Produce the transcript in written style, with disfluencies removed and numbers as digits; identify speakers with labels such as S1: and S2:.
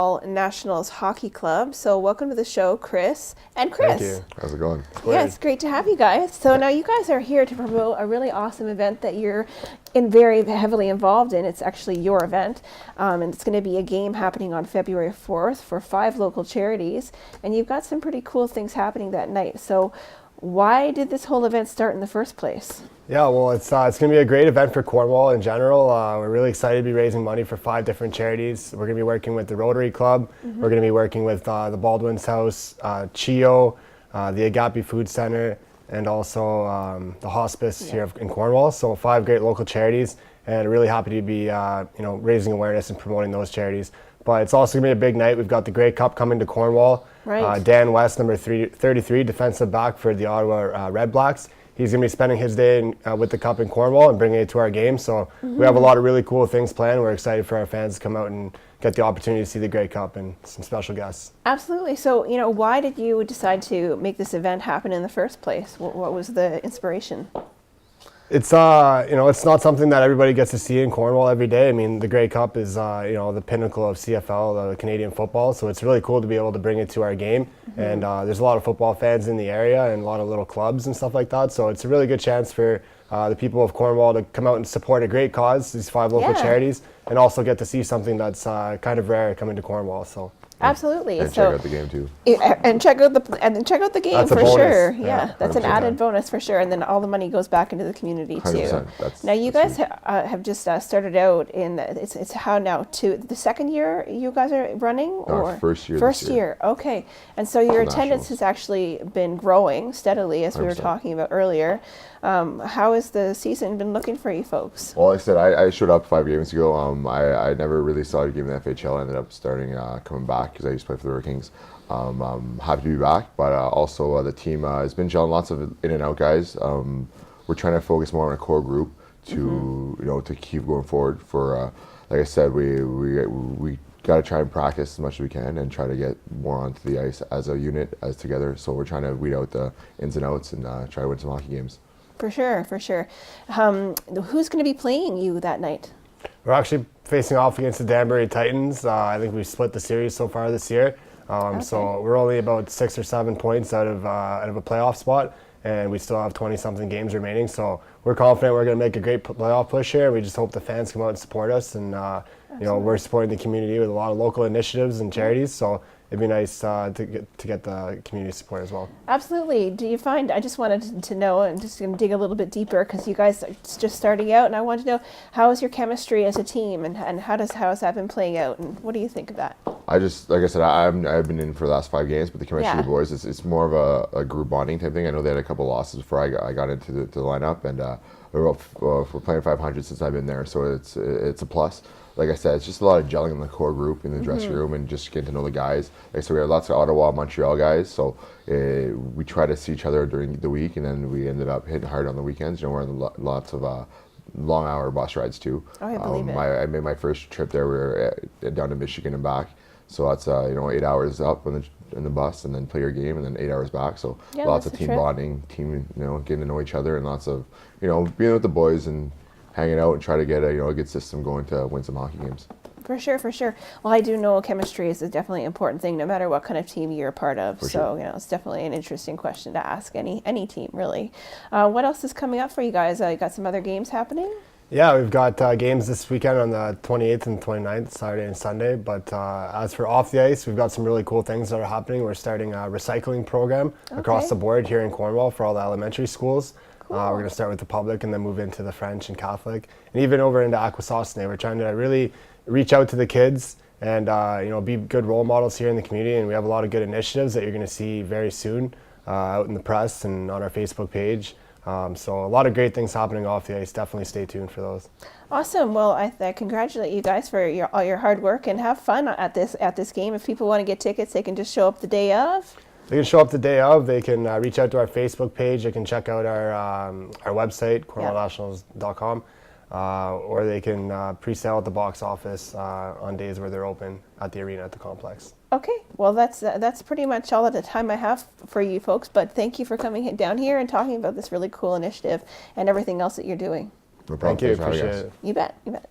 S1: Cornwall Nationals Hockey Club. So welcome to the show, Chris and Chris.
S2: Thank you. How's it going?
S1: Yeah, it's great to have you guys. So now you guys are here to promote a really awesome event that you're very heavily involved in. It's actually your event, and it's going to be a game happening on February 4th for 5 local charities, and you've got some pretty cool things happening that night. So why did this whole event start in the first place?
S2: Yeah, well, it's going to be a great event for Cornwall in general. We're really excited to be raising money for 5 different charities. We're going to be working with the Rotary Club. We're going to be working with the Baldwin's House, CHIO, the Agape Food Center, and also the hospice here in Cornwall. So 5 great local charities, and really happy to be raising awareness and promoting those charities. But it's also going to be a big night. We've got the Grey Cup coming to Cornwall.
S1: Right.
S2: Dan West, number 33, defensive back for the Ottawa Red Blacks. He's going to be spending his day with the Cup in Cornwall and bringing it to our game. So we have a lot of really cool things planned. We're excited for our fans to come out and get the opportunity to see the Grey Cup and some special guests.
S1: Absolutely. So, why did you decide to make this event happen in the first place? What was the inspiration?
S2: It's it's not something that everybody gets to see in Cornwall every day. I mean, the Grey Cup is the pinnacle of CFL, the Canadian football. So it's really cool to be able to bring it to our game. And there's a lot of football fans in the area and a lot of little clubs and stuff like that. So it's a really good chance for the people of Cornwall to come out and support a great cause, these 5 local charities, and also get to see something that's kind of rare coming to Cornwall. So.
S1: Absolutely.
S3: And check out the game too.
S1: And check out the game
S2: That's a
S1: for
S2: bonus.
S1: sure.
S2: Yeah,
S1: Yeah, that's an
S2: 100%.
S1: added bonus for sure. And then all the money goes back into the community too.
S3: 100%.
S1: Now you guys have just started out in it's how now the second year you guys are running or
S3: first year.
S1: First
S3: this year.
S1: year. Okay. And so your attendance
S3: Nationals.
S1: has actually been growing steadily, as we were
S3: 100%.
S1: talking about earlier. How has the season been looking for you folks?
S3: Well, like I said, I showed up 5 games ago. I never really saw a game in the FHL. I ended up starting coming back because I used to play for the Hurricanes. I'm happy to be back, but also the team has been gelling, lots of in and out guys. We're trying to focus more on a core group to to keep going forward. For like I said, we got to try and practice as much as we can and try to get more onto the ice as a unit, as together. So we're trying to weed out the ins and outs and try to win some hockey games.
S1: For sure, for sure. Who's going to be playing you that night?
S2: We're actually facing off against the Danbury Titans. I think we've split the series so far this year. So we're only about 6 or 7 points out of a playoff spot, and we still have 20-something games remaining. So we're confident we're going to make a great playoff push here. We just hope the fans come out and support us, and we're supporting the community with a lot of local initiatives and charities. So it'd be nice to get the community support as well.
S1: Absolutely. Do you find, I just wanted to know, and just going to dig a little bit deeper because you guys are just starting out, and I want to know, how is your chemistry as a team, and how has that been playing out, and what do you think of that?
S3: Like I said, I've been in for the last 5 games, but the chemistry of the boys, it's more of a group bonding type thing. I know they had a couple losses before I got into the lineup, and we're playing 500 since I've been there, so it's a plus. Like I said, it's just a lot of gelling in the core group in the dressing room and just getting to know the guys. Like I said, we have lots of Ottawa, Montreal guys, so we try to see each other during the week, and then we ended up hitting hard on the weekends. We're on lots of long-hour bus rides too.
S1: Oh, I believe it.
S3: I made my first trip there. We were down to Michigan and back, so that's 8 hours up in the bus, and then play your game, and then 8 hours back. So lots of team bonding, getting to know each other, and lots of being with the boys and hanging out and try to get a good system going to win some hockey games.
S1: For sure, for sure. Well, I do know chemistry is definitely an important thing, no matter what kind of team you're a part of.
S3: For
S1: So,
S3: sure.
S1: it's definitely an interesting question to ask any team, really. What else is coming up for you guys? You got some other games happening?
S2: Yeah, we've got games this weekend on the 28th and 29th, Saturday and Sunday. But as for off the ice, we've got some really cool things that are happening. We're starting a recycling program across the board here in Cornwall for all the elementary schools.
S1: Cool.
S2: We're going to start with the public and then move into the French and Catholic, and even over into Aquasaucene. We're trying to really reach out to the kids and be good role models here in the community. And we have a lot of good initiatives that you're going to see very soon out in the press and on our Facebook page. So a lot of great things happening off the ice. Definitely stay tuned for those.
S1: Awesome. Well, I congratulate you guys for all your hard work, and have fun at this game. If people want to get tickets, they can just show up the day of.
S2: They can show up the day of. They can reach out to our Facebook page. They can check out our website, cornwallnationals.com, or they can pre-sale at the box office on days where they're open at the arena at the complex.
S1: Okay. Well, that's pretty much all of the time I have for you folks. But thank you for coming down here and talking about this really cool initiative and everything else that you're doing.
S3: No problem.
S2: Thank you.
S3: Thanks for having
S2: Appreciate
S3: us.
S2: it.
S1: You bet. You bet.